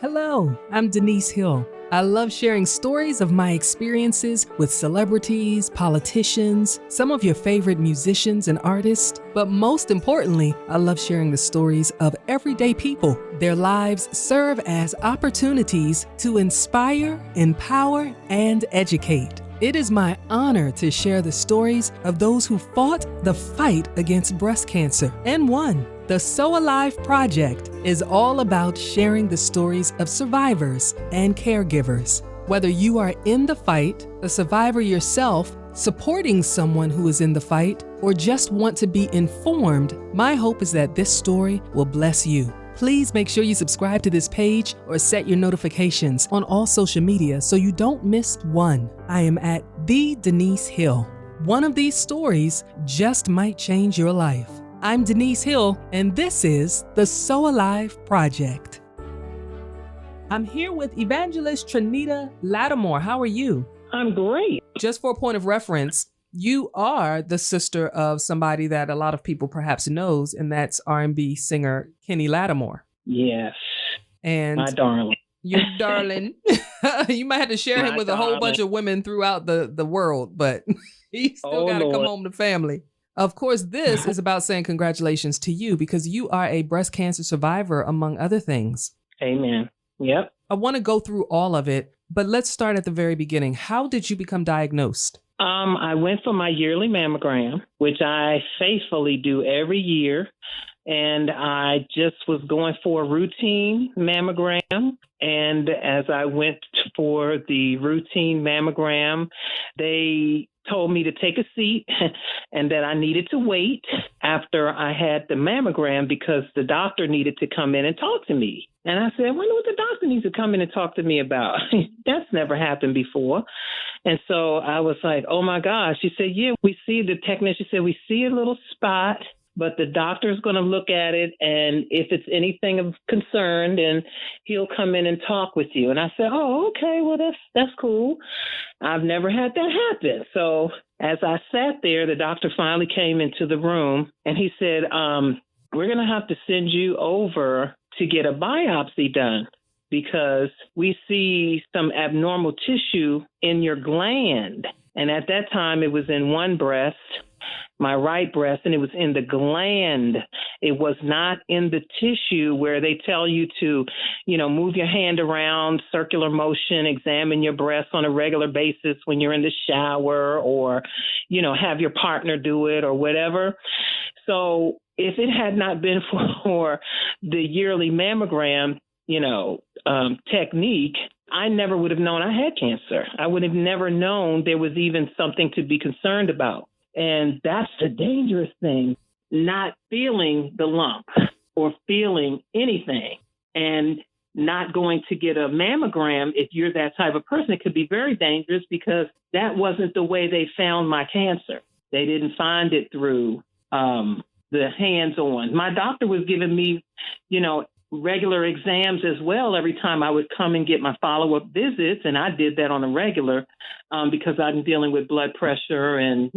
Hello, I'm Denise Hill. I love sharing stories of my experiences with celebrities, politicians, some of your favorite musicians and artists, but most importantly, I love sharing the stories of everyday people. Their lives serve as opportunities to inspire, empower, and educate. It is my honor to share the stories of those who fought the fight against breast cancer and won. The So Alive Project is all about sharing the stories of survivors and caregivers. Whether you are in the fight, a survivor yourself, supporting someone who is in the fight, or just want to be informed, my hope is that this story will bless you. Please make sure you subscribe to this page or set your notifications on all social media so you don't miss one. I am at The Denise Hill. One of these stories just might change your life. I'm Denise Hill, and this is the So Alive Project. I'm here with evangelist Trinita Lattimore. How are you? I'm great. Just for a point of reference, you are the sister of somebody that a lot of people perhaps knows, and that's R&B singer Kenny Lattimore. Yes. And my darling. Your darling. You might have to share him with a whole bunch of women throughout the world, but he still got to come home to family. Of course, this is about saying congratulations to you because you are a breast cancer survivor, among other things. Amen. Yep. I want to go through all of it, but let's start at the very beginning. How did you become diagnosed? I went for my yearly mammogram, which I faithfully do every year. And I just was going for a routine mammogram. And as I went for the routine mammogram, they told me to take a seat and that I needed to wait after I had the mammogram because the doctor needed to come in and talk to me. And I said, I wonder what the doctor needs to come in and talk to me about. That's never happened before. And so I was like, oh, my gosh. She said, yeah, we see the technician said, we see a little spot, but the doctor's going to look at it. And if it's anything of concern, then he'll come in and talk with you. And I said, oh, OK, well, that's cool. I've never had that happen. So as I sat there, the doctor finally came into the room and he said, we're going to have to send you over to get a biopsy done because we see some abnormal tissue in your gland. And at that time, it was in one breast, my right breast, and it was in the gland. It was not in the tissue where they tell you to, move your hand around, circular motion, examine your breast on a regular basis when you're in the shower or, have your partner do it or whatever. So if it had not been for the yearly mammogram, technique, I never would have known I had cancer. I would have never known there was even something to be concerned about. And that's the dangerous thing, not feeling the lump or feeling anything and not going to get a mammogram. If you're that type of person, it could be very dangerous because that wasn't the way they found my cancer. They didn't find it through the hands-on. My doctor was giving me, regular exams as well every time I would come and get my follow-up visits. And I did that on a regular because I'm dealing with blood pressure and,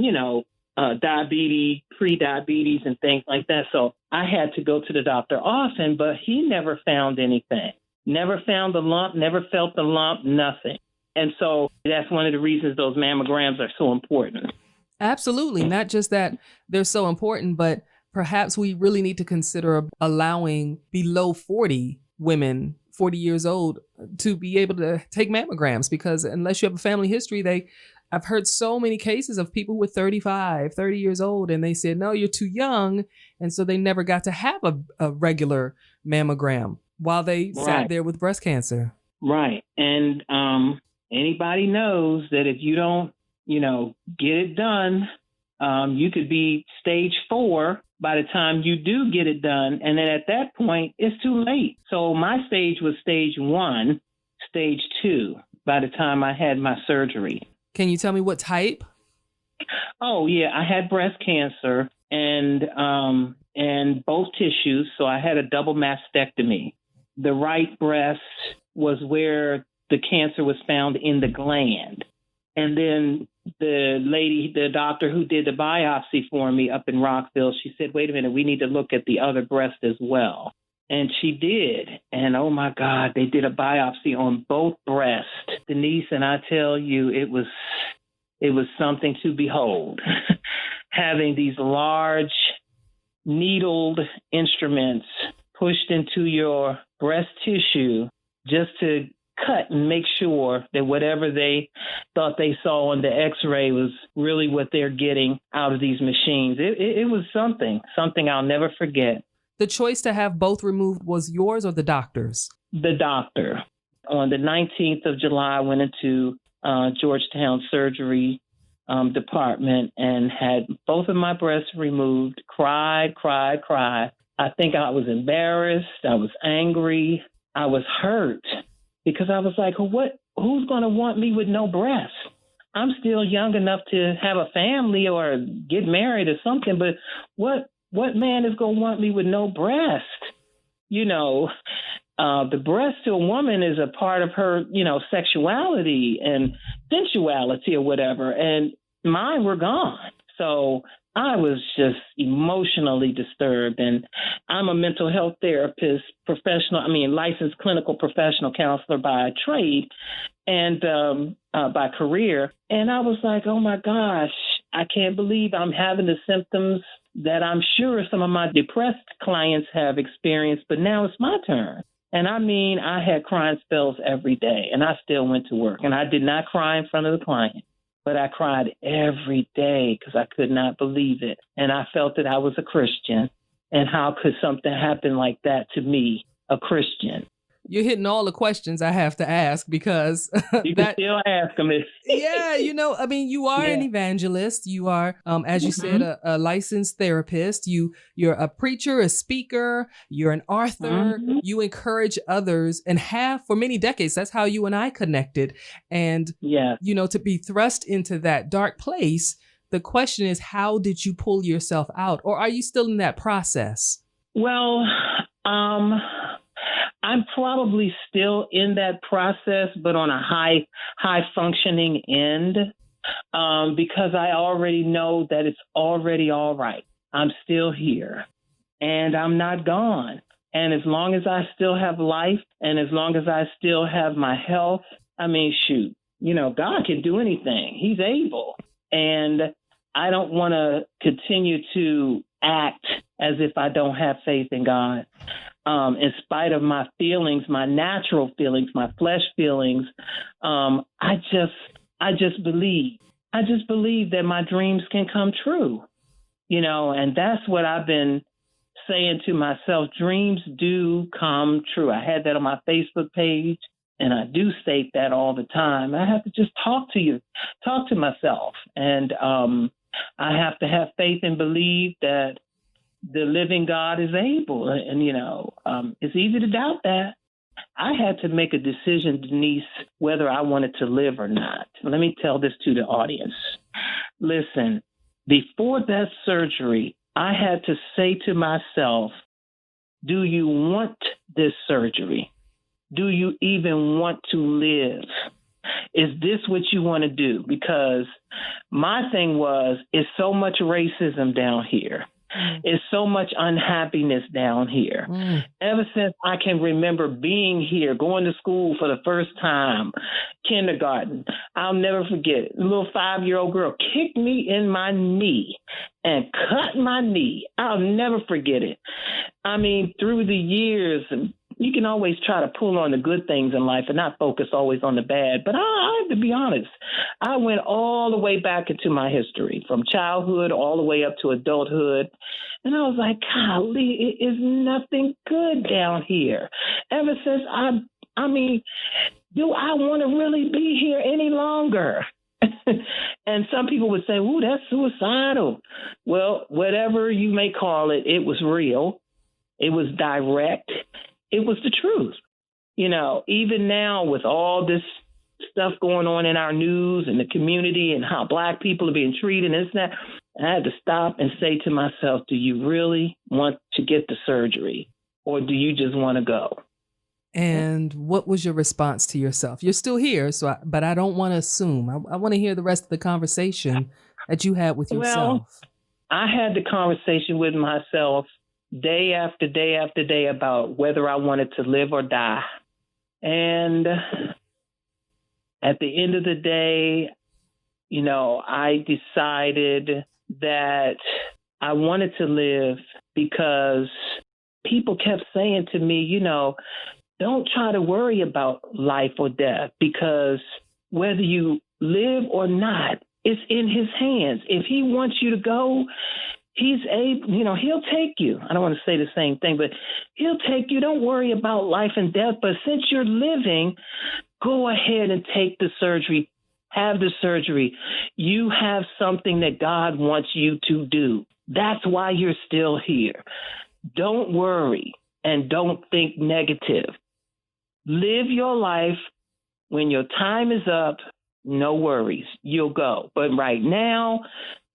diabetes, pre-diabetes and things like that. So I had to go to the doctor often, but he never found anything, never found the lump, never felt the lump, nothing. And so that's one of the reasons those mammograms are so important. Absolutely. Not just that they're so important, but perhaps we really need to consider allowing below 40 women, 40 years old, to be able to take mammograms because unless you have a family history, I've heard so many cases of people with 35, 30 years old, and they said, no, you're too young. And so they never got to have a regular mammogram while they sat there with breast cancer. Right. And anybody knows that if you don't, get it done, you could be stage 4 by the time you do get it done. And then at that point, it's too late. So my stage was stage 1, stage 2 by the time I had my surgery. Can you tell me what type? Oh, yeah. I had breast cancer and both tissues. So I had a double mastectomy. The right breast was where the cancer was found in the gland. And then the doctor who did the biopsy for me up in Rockville, she said, wait a minute, we need to look at the other breast as well. And she did. And oh my God, they did a biopsy on both breasts. Denise, and I tell you, it was something to behold. Having these large needled instruments pushed into your breast tissue just to cut and make sure that whatever they thought they saw on the x-ray was really what they're getting out of these machines. It was something I'll never forget. The choice to have both removed was yours or the doctor's? The doctor. On the 19th of July, I went into Georgetown surgery department and had both of my breasts removed, cried. I think I was embarrassed. I was angry. I was hurt because I was like, well, who's going to want me with no breasts? I'm still young enough to have a family or get married or something, but what man is going to want me with no breast? You know, the breast to a woman is a part of her, you know, sexuality and sensuality or whatever. And mine were gone. So I was just emotionally disturbed. And I'm a mental health therapist, licensed clinical professional counselor by trade and by career. And I was like, oh my gosh, I can't believe I'm having the symptoms that I'm sure some of my depressed clients have experienced, but now it's my turn. And I had crying spells every day, and I still went to work. And I did not cry in front of the client, but I cried every day because I could not believe it. And I felt that I was a Christian. And how could something happen like that to me, a Christian? You're hitting all the questions I have to ask because you can still ask them. Yeah, you are an evangelist. You are, as you said, a licensed therapist. You're a preacher, a speaker. You're an author. Mm-hmm. You encourage others and have for many decades. That's how you and I connected. And, to be thrust into that dark place, the question is, how did you pull yourself out? Or are you still in that process? Well, I'm probably still in that process, but on a high functioning end, because I already know that it's already all right. I'm still here and I'm not gone. And as long as I still have life and as long as I still have my health, God can do anything. He's able. And I don't want to continue to act as if I don't have faith in God. In spite of my feelings, my natural feelings, my flesh feelings, I just believe. I just believe that my dreams can come true, and that's what I've been saying to myself. Dreams do come true. I had that on my Facebook page, and I do state that all the time. I have to just talk to myself, and I have to have faith and believe that the living God is able. And, it's easy to doubt that. I had to make a decision, Denise, whether I wanted to live or not. Let me tell this to the audience. Listen, before that surgery, I had to say to myself, do you want this surgery? Do you even want to live? Is this what you want to do? Because my thing was, it's so much racism down here. It's so much unhappiness down here. Ever since I can remember being here, going to school for the first time, kindergarten, I'll never forget it. A little 5-year-old girl kicked me in my knee and cut my knee. I'll never forget it. Through the years, you can always try to pull on the good things in life and not focus always on the bad. But I have to be honest. I went all the way back into my history, from childhood all the way up to adulthood. And I was like, golly, it is nothing good down here. Ever since do I want to really be here any longer? And some people would say, ooh, that's suicidal. Well, whatever you may call it, it was real. It was direct. It was the truth. Even now with all this stuff going on in our news and the community and how Black people are being treated and this and that, I had to stop and say to myself, do you really want to get the surgery or do you just want to go? And what was your response to yourself? You're still here, but I don't want to assume. I want to hear the rest of the conversation that you had with yourself. Well, I had the conversation with myself day after day after day about whether I wanted to live or die. And at the end of the day, I decided that I wanted to live because people kept saying to me, don't try to worry about life or death, because whether you live or not, it's in his hands. If he wants you to go, he's able, he'll take you. I don't want to say the same thing, but he'll take you. Don't worry about life and death. But since you're living, go ahead and take the surgery. Have the surgery. You have something that God wants you to do. That's why you're still here. Don't worry and don't think negative. Live your life. When your time is up, no worries. You'll go. But right now,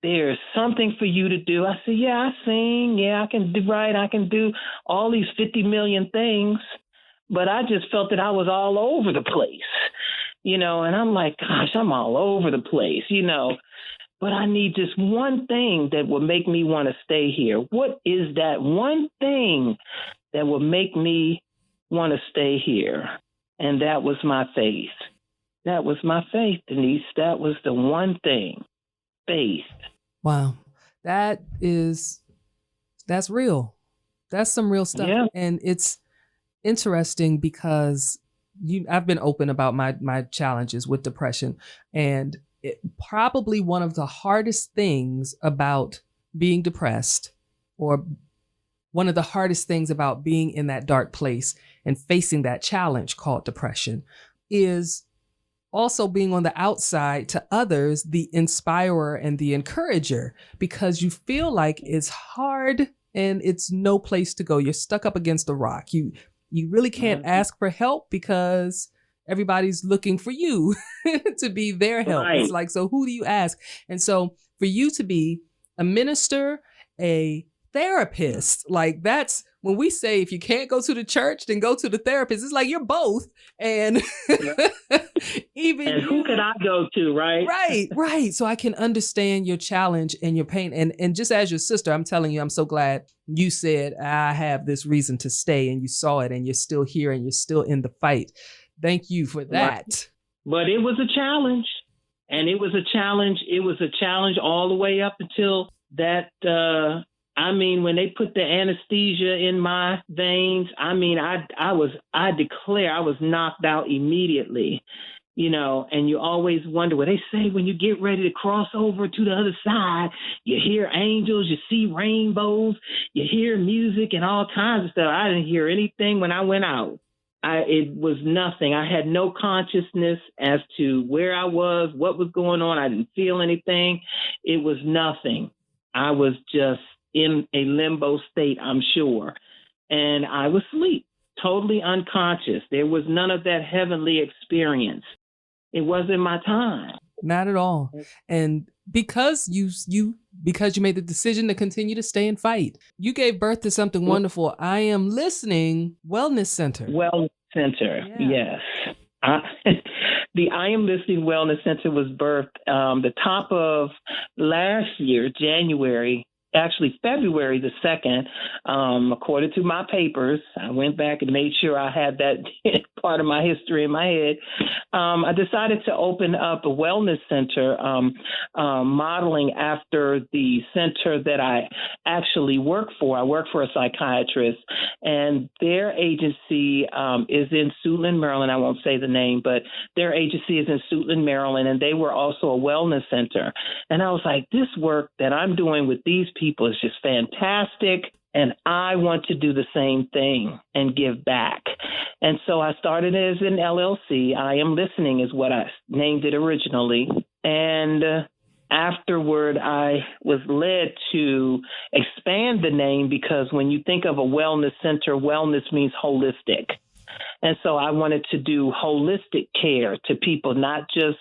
there's something for you to do. I said, yeah, I sing. Yeah, I can do right. I can do all these 50 million things. But I just felt that I was all over the place, and I'm like, gosh, I'm all over the place, but I need just one thing that will make me want to stay here. What is that one thing that will make me want to stay here? And that was my faith. That was my faith, Denise. That was the one thing. Faith. Wow. That's real. That's some real stuff. Yeah. And it's interesting because I've been open about my challenges with depression, and probably one of the hardest things about being depressed, or one of the hardest things about being in that dark place and facing that challenge called depression, is also being on the outside to others, the inspirer and the encourager, because you feel like it's hard and it's no place to go. You're stuck up against a rock. You really can't ask for help because everybody's looking for you to be their help. Right. It's like, so who do you ask? And so for you to be a minister, a therapist, like that's when we say, if you can't go to the church, then go to the therapist. It's like you're both. And even and who could I go to, right? Right. So I can understand your challenge and your pain. And just as your sister, I'm telling you, I'm so glad you said, I have this reason to stay, and you saw it, and you're still here, and you're still in the fight. Thank you for that. Right. But it was a challenge, and it was a challenge. It was a challenge all the way up until that, when they put the anesthesia in my veins, I declare I was knocked out immediately, and you always wonder what they say when you get ready to cross over to the other side. You hear angels, you see rainbows, you hear music and all kinds of stuff. I didn't hear anything when I went out. It was nothing. I had no consciousness as to where I was, what was going on. I didn't feel anything. It was nothing. I was just in a limbo state, I'm sure. And I was asleep, totally unconscious. There was none of that heavenly experience. It wasn't my time. Not at all. And because you made the decision to continue to stay and fight, you gave birth to something wonderful. I Am Listening Wellness Center. Wellness Center, yeah. Yes. The I Am Listening Wellness Center was birthed the top of last year, January. Actually, February the 2nd, according to my papers. I went back and made sure I had that part of my history in my head. I decided to open up a wellness center, modeling after the center that I actually work for. I work for a psychiatrist, and their agency is in Suitland, Maryland. I won't say the name, but their agency is in Suitland, Maryland, and they were also a wellness center. And I was like, this work that I'm doing with these people is just fantastic, and I want to do the same thing and give back. And so I started as an LLC. I Am Listening is what I named it originally. And afterward, I was led to expand the name, because when you think of a wellness center, wellness means holistic. And so I wanted to do holistic care to people, not just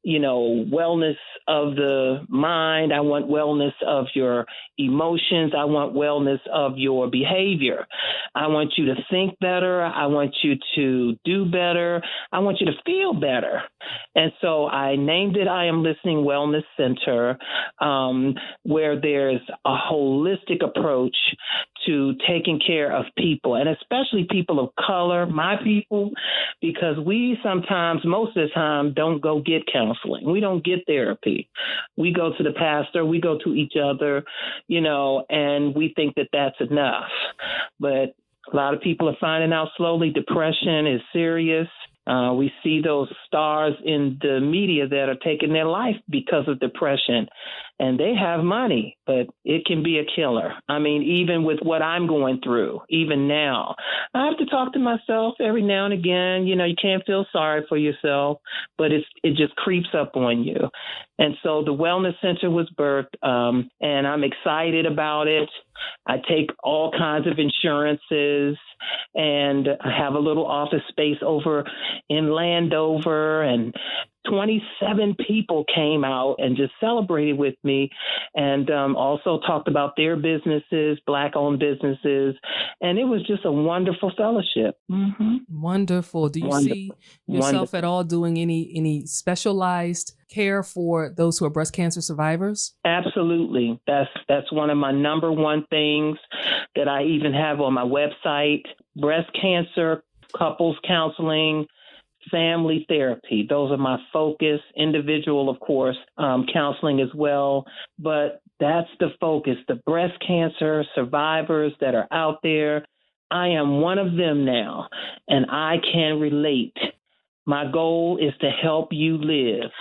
wellness of the mind. I want wellness of your emotions. I want wellness of your behavior. I want you to think better. I want you to do better. I want you to feel better. And so I named it I Am Listening Wellness Center, where there's a holistic approach to taking care of people, and especially people of color, my people, because we sometimes, most of the time, don't go get counseling. We don't get therapy. We go to the pastor, we go to each other, and we think that that's enough. But a lot of people are finding out slowly depression is serious. We see those stars in the media that are taking their life because of depression, and they have money, but it can be a killer. I mean, even with what I'm going through, even now, I have to talk to myself every now and again. You can't feel sorry for yourself, but it just creeps up on you. And so the Wellness Center was birthed, and I'm excited about it. I take all kinds of insurances, and I have a little office space over in Landover, and 27 people came out and just celebrated with me, and also talked about their businesses, Black-owned businesses, and it was just a wonderful fellowship. Mm-hmm. Wonderful. Do you see yourself at all doing any specialized care for those who are breast cancer survivors? Absolutely. That's one of my number one things that I even have on my website: breast cancer, couples counseling, family therapy. Those are my focus. Individual, of course, counseling as well. But that's the focus. The breast cancer survivors that are out there, I am one of them now, and I can relate. My goal is to help you live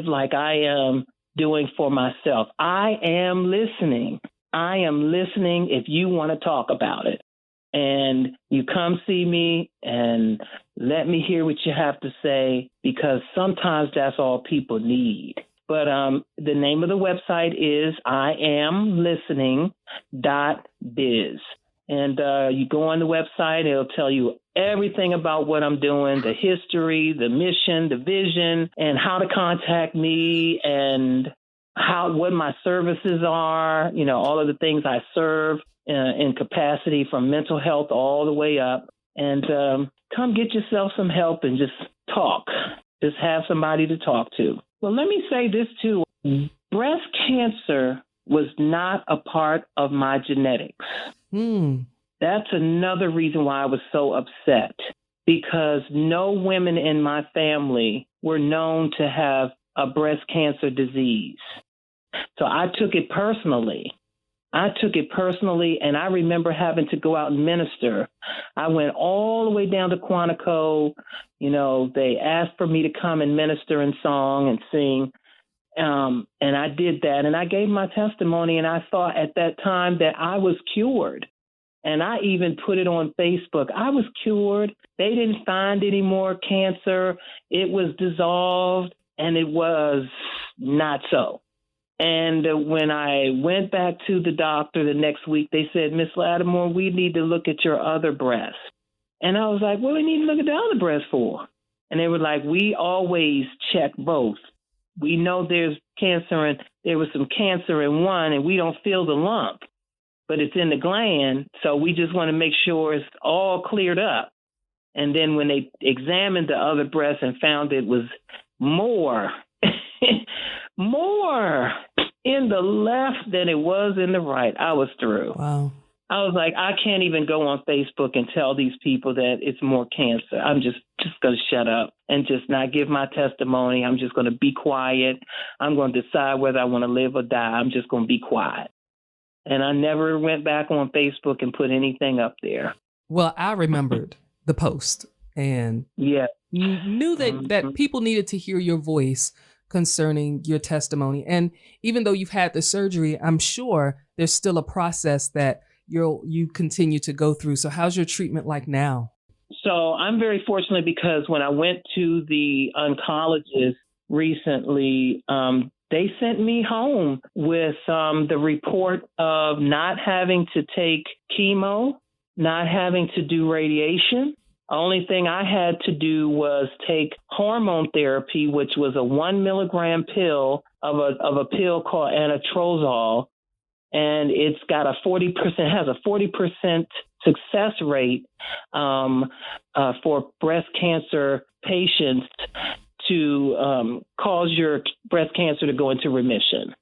like I am doing for myself. I am listening. If you want to talk about it. And you come see me and let me hear what you have to say, because sometimes that's all people need. But the name of the website is IamListening.biz. And you go on the website, it'll tell you everything about what I'm doing, the history, the mission, the vision, and how to contact me, and what my services are, all of the things I serve in capacity, from mental health all the way up. And come get yourself some help and just talk. Just have somebody to talk to. Well, let me say this too. Breast cancer was not a part of my genetics. That's another reason why I was so upset, because no women in my family were known to have a breast cancer disease. So I took it personally. And I remember having to go out and minister. I went all the way down to Quantico. They asked for me to come and minister in song and sing. And I did that, and I gave my testimony, and I thought at that time that I was cured. And I even put it on Facebook. I was cured. They didn't find any more cancer. It was dissolved, and it was not so. And when I went back to the doctor the next week, they said, Miss Lattimore, we need to look at your other breast. And I was like, what do we need to look at the other breast for? And they were like, we always check both. We know there's cancer, and there was some cancer in one, and we don't feel the lump, but it's in the gland. So we just want to make sure it's all cleared up. And then when they examined the other breast and found it was more in the left than it was in the right, I was through. Wow. I was like, I can't even go on Facebook and tell these people that it's more cancer. I'm just going to shut up and just not give my testimony. I'm just going to be quiet. I'm going to decide whether I want to live or die. I'm just going to be quiet. And I never went back on Facebook and put anything up there. Well, I remembered the post and knew that people needed to hear your voice concerning your testimony. And even though you've had the surgery, I'm sure there's still a process that you continue to go through. So how's your treatment like now? So I'm very fortunate, because when I went to the oncologist recently, they sent me home with the report of not having to take chemo, not having to do radiation. The only thing I had to do was take hormone therapy, which was a 1 milligram pill of a pill called anastrozole. And it's got has a 40% success rate for breast cancer patients to cause your breast cancer to go into remission.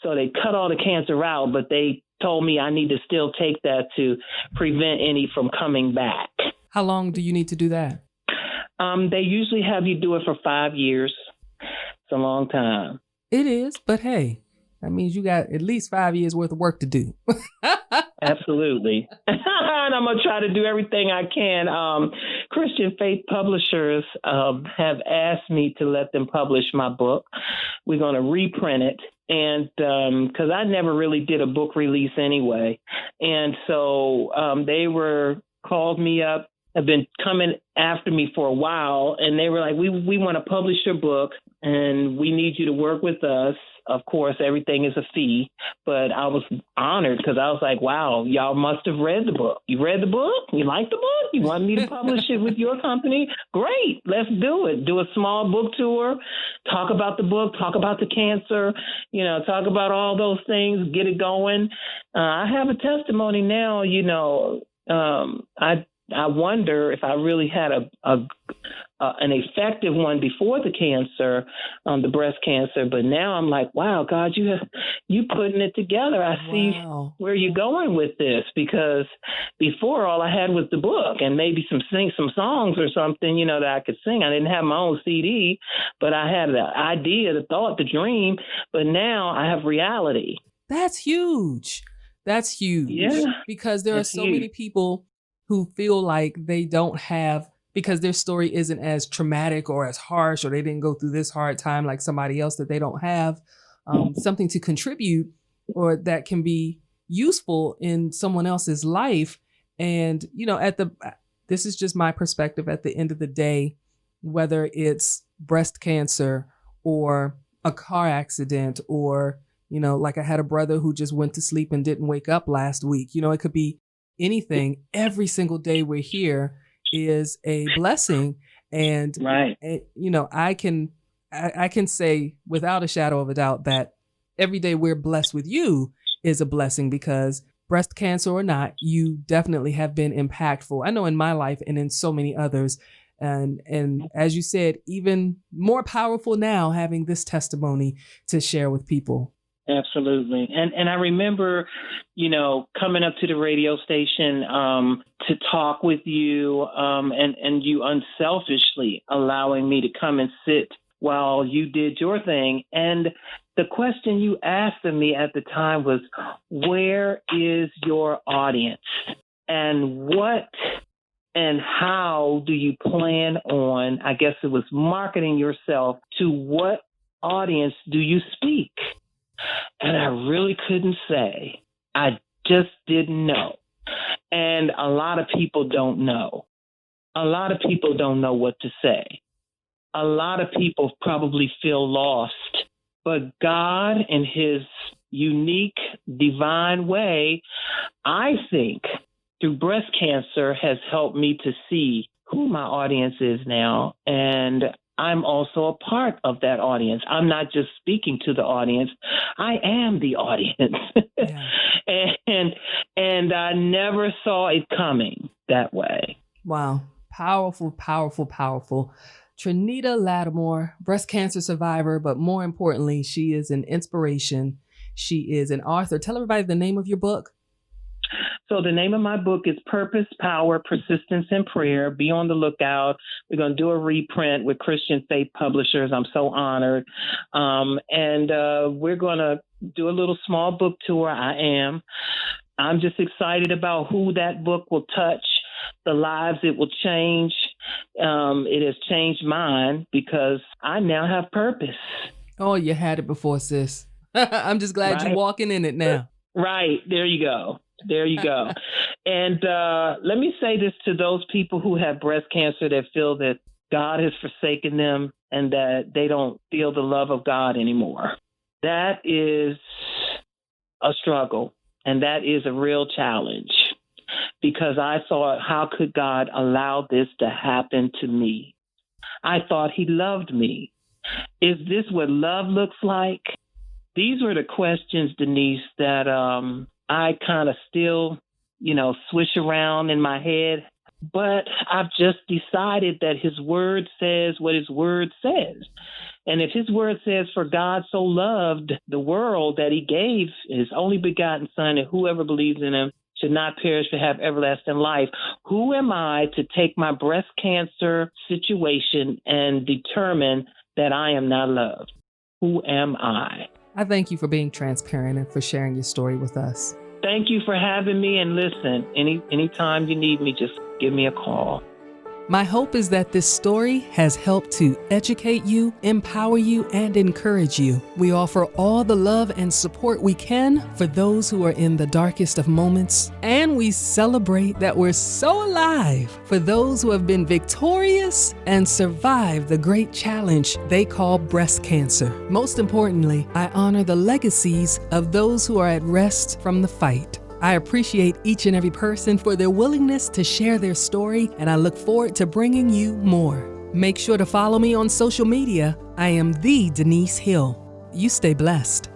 So they cut all the cancer out, but they told me I need to still take that to prevent any from coming back. How long do you need to do that? They usually have you do it for 5 years. It's a long time. It is, but hey, that means you got at least 5 years worth of work to do. Absolutely. And I'm going to try to do everything I can. Christian Faith Publishers have asked me to let them publish my book. We're going to reprint it. And because I never really did a book release anyway. And so they called me up, have been coming after me for a while. And they were like, we want to publish your book and we need you to work with us. Of course, everything is a fee, but I was honored because I was like, wow, y'all must have read the book. You read the book? You like the book? You want me to publish it with your company? Great. Let's do it. Do a small book tour, talk about the book, talk about the cancer, talk about all those things, get it going. I have a testimony now, I wonder if I really had an effective one before the cancer, the breast cancer. But now I'm like, wow, God, you putting it together. I see where you're going with this, because before all I had was the book and maybe some songs or something, that I could sing. I didn't have my own CD, but I had the idea, the thought, the dream. But now I have reality. That's huge. That's huge. Yeah, because there are so many people who feel like they don't have, because their story isn't as traumatic or as harsh, or they didn't go through this hard time like somebody else, that they don't have something to contribute or that can be useful in someone else's life. And, this is just my perspective at the end of the day, whether it's breast cancer or a car accident or, like I had a brother who just went to sleep and didn't wake up last week. It could be anything. Every single day we're here is a blessing. And, right. I can say without a shadow of a doubt that every day we're blessed with you is a blessing, because breast cancer or not, you definitely have been impactful. I know in my life and in so many others. And as you said, even more powerful now having this testimony to share with people. Absolutely. And I remember, coming up to the radio station to talk with you and you unselfishly allowing me to come and sit while you did your thing. And the question you asked of me at the time was, where is your audience? And what and how do you plan on, I guess it was marketing yourself to what audience do you speak? And I really couldn't say. I just didn't know. And a lot of people don't know. A lot of people don't know what to say. A lot of people probably feel lost. But God, in his unique, divine way, I think through breast cancer has helped me to see who my audience is now. And I'm also a part of that audience. I'm not just speaking to the audience. I am the audience. Yeah. and I never saw it coming that way. Wow. Powerful, powerful, powerful. Trinita Lattimore, breast cancer survivor, but more importantly, she is an inspiration. She is an author. Tell everybody the name of your book. So the name of my book is Purpose, Power, Persistence, and Prayer. Be on the lookout. We're going to do a reprint with Christian Faith Publishers. I'm so honored. And we're going to do a little small book tour. I'm just excited about who that book will touch, the lives it will change. It has changed mine because I now have purpose. Oh, you had it before, sis. I'm just glad you're walking in it now. Right. There you go. There you go. And let me say this to those people who have breast cancer that feel that God has forsaken them and that they don't feel the love of God anymore. That is a struggle, and that is a real challenge, because I thought, how could God allow this to happen to me? I thought he loved me. Is this what love looks like? These were the questions, Denise, that I kind of still, swish around in my head. But I've just decided that his word says what his word says. And if his word says, for God so loved the world that he gave his only begotten son, and whoever believes in him should not perish but have everlasting life, who am I to take my breast cancer situation and determine that I am not loved? Who am I? I thank you for being transparent and for sharing your story with us. Thank you for having me. And listen, anytime you need me, just give me a call. My hope is that this story has helped to educate you, empower you, and encourage you. We offer all the love and support we can for those who are in the darkest of moments, and we celebrate that we're so alive for those who have been victorious and survived the great challenge they call breast cancer. Most importantly, I honor the legacies of those who are at rest from the fight. I appreciate each and every person for their willingness to share their story, and I look forward to bringing you more. Make sure to follow me on social media. I am the Denise Hill. You stay blessed.